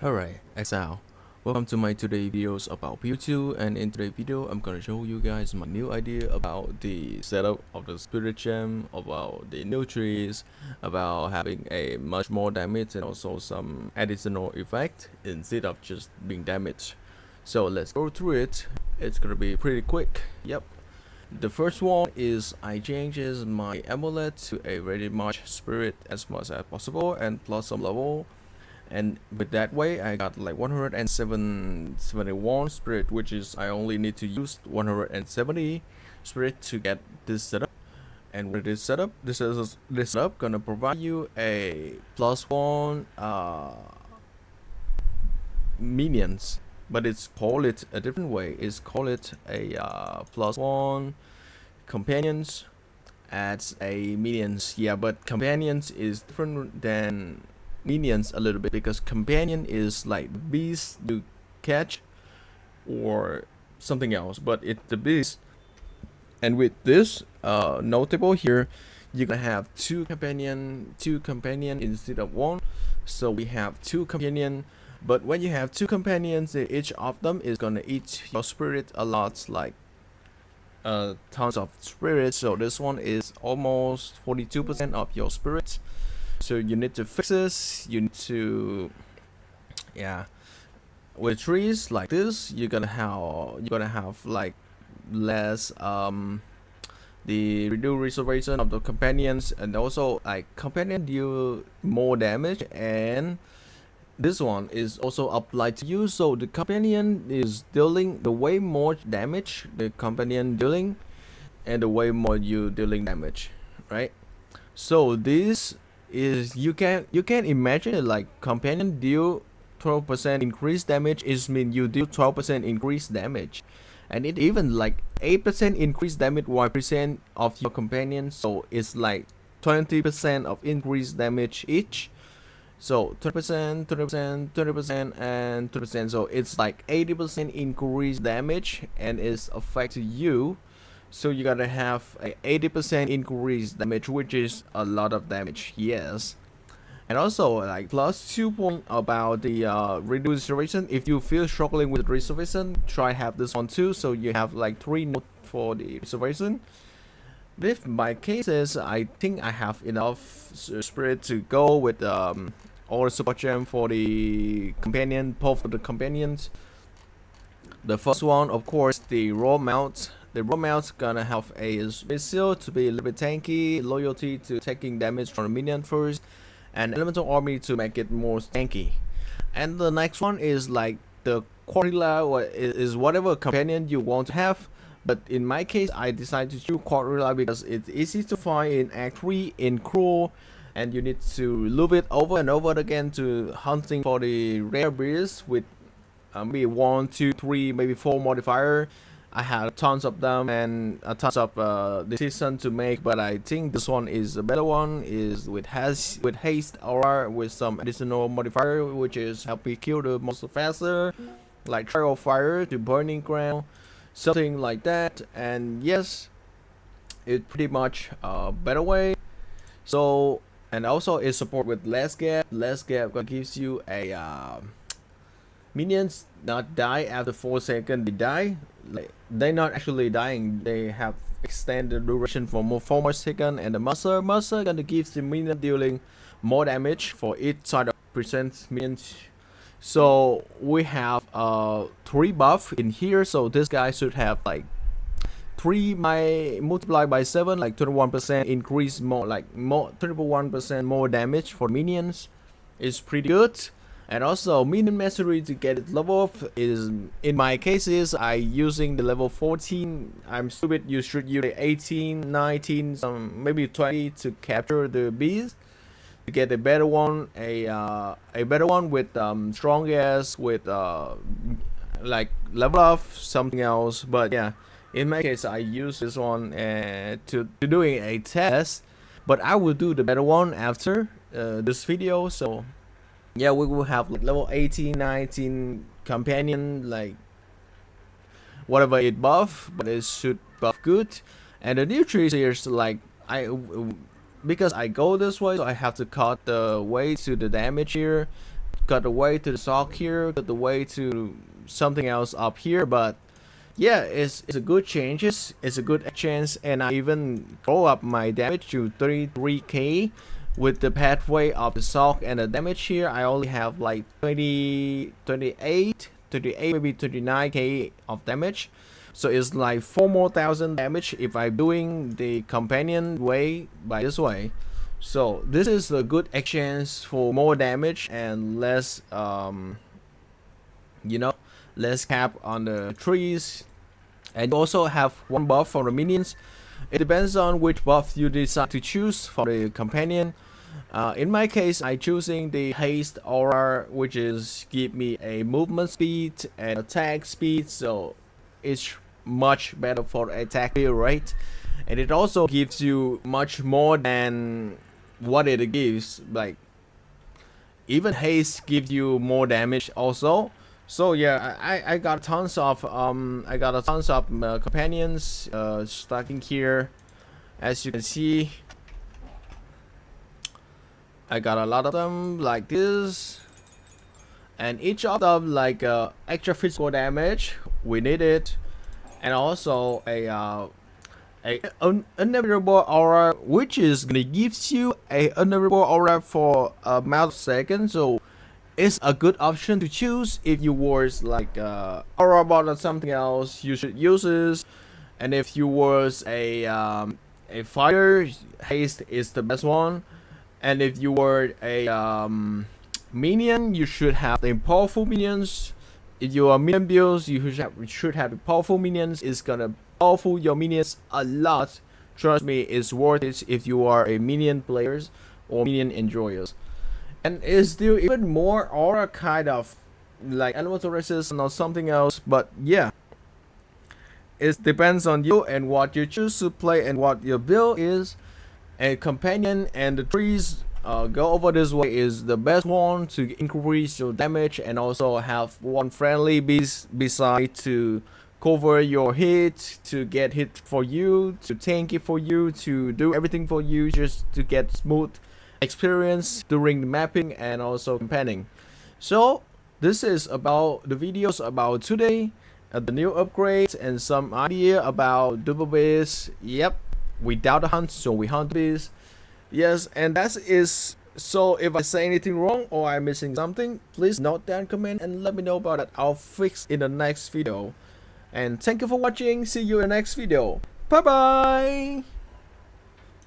Alright, Exile. Welcome to my today videos about PoE2, and in today's video I'm gonna show you guys my new idea about the setup of the spirit gem, about the new trees, about having a much more damage and also some additional effect instead of just being damaged. So let's go through it. It's gonna be pretty quick. Yep. The first one is I changes my amulet to a very much spirit as much as possible and plus some level, and with that way I got like 171 spirit, which is I only need to use 170 spirit to get this setup. And with this setup, this setup gonna provide you a +1 minions, but it's call it a different way. It's call it a +1 companions as a minions. Yeah, but companions is different than minions a little bit, because companion is like the beast you catch or something else, but it's the beast. And with this notable here, you're gonna have two companion instead of one. So we have two companion, but when you have two companions, each of them is gonna eat your spirit a lot, like tons of spirit. So this one is almost 42% of your spirit. So you need to fix this. You need to, yeah. With trees like this, you're gonna have like less the reduced reservation of the companions, and also like companion deal more damage, and this one is also applied to you. So the companion is dealing the way more damage the companion dealing, and the way more you dealing damage, right? So this is you can imagine it like companion deal 12% increased damage is mean you deal 12% increased damage, and it even like 8% increased damage 1% of your companion, so it's like 20% of increased damage each. So 20%, 20%, 20%, and 20%. So it's like 80% increased damage, and it's affecting you. So you gotta have a 80% increased damage, which is a lot of damage, yes. And also like +2 point about the reduced reservation. If you feel struggling with reservation, try have this one too. So you have like 3 notes for the reservation. With my cases, I think I have enough spirit to go with all the support gem for the companion, both of the companions. The first one, of course, the raw mount. The raw mount's gonna have a special to be a little bit tanky, loyalty to taking damage from the minion first, and elemental army to make it more tanky. And the next one is like the Quadrilla, or is whatever companion you want to have. But in my case, I decided to choose Quadrilla because it's easy to find in Act 3 in Cruel, and you need to loop it over and over again to hunting for the rare beasts with maybe 1, 2, 3, maybe 4 modifier. I had tons of them and tons of decision to make, but I think this one is a better one. Is with haste aura with some additional modifier, which is help me kill the monster faster, like trial of fire to burning ground, something like that. And yes, it's pretty much a better way. So, and also it support with less gap. Less gap gives you a minions not die after 4 seconds. They die, like they're not actually dying, they have extended duration for more second. And the monster gonna give the minion dealing more damage for each side of percent minions. So we have 3 buff in here, so this guy should have like 3 multiplied by 7, like 21% increase, more like more 21% more damage for minions. Is pretty good. And also minion mastery to get it level up is, in my cases, I using the level 14. I'm stupid, you should use 18, 19, some maybe 20 to capture the beast, to get a better one, a better one with strongest, with like level up something else. But yeah, in my case I use this one to doing a test, but I will do the better one after this video. So yeah, we will have like level 18, 19 companion, like whatever it buff, but it should buff good. And the new trees here is like because I go this way, so I have to cut the way to the damage here cut away to the sock here, cut away to something else up here, but yeah, it's a good changes. It's a good chance, and I even grow up my damage to 33k with the pathway of the sock and the damage here. I only have like 28, maybe 29k of damage. So it's like 4 more thousand damage if I'm doing the companion way by this way. So this is a good exchange for more damage and less you know, less cap on the trees. And you also have one buff for the minions. It depends on which buff you decide to choose for the companion. In my case, I'm choosing the haste aura, which is give me a movement speed and attack speed, so it's much better for attack rate, and it also gives you much more than what it gives. Like even haste gives you more damage also. So yeah, I got tons of companions stacking here. As you can see, I got a lot of them like this, and each of them like extra physical damage. We need it, and also a unavailable aura, which is gonna gives you a unavailable aura for a amount of seconds. So it's a good option to choose if you was like aura bot or something else. You should use this, and if you was a fighter, haste is the best one. And if you were a minion, you should have the powerful minions. If you are minion builds, you should have the powerful minions. It's gonna powerful your minions a lot. Trust me, it's worth it if you are a minion players or minion enjoyers. And it's still even more aura kind of like elemental resistance or something else. But yeah, it depends on you and what you choose to play and what your build is. A companion and the trees go over this way is the best one to increase your damage, and also have one friendly beside to cover your hit, to get hit for you, to tank it for you, to do everything for you, just to get smooth experience during the mapping and also campaigning. So this is about the videos about today, the new upgrades and some idea about double base. Yep, without a hunt, so we hunt bees. Yes, and that is. So if I say anything wrong or I'm missing something, please note down, comment, and let me know about it. I'll fix in the next video. And thank you for watching. See you in the next video. Bye bye.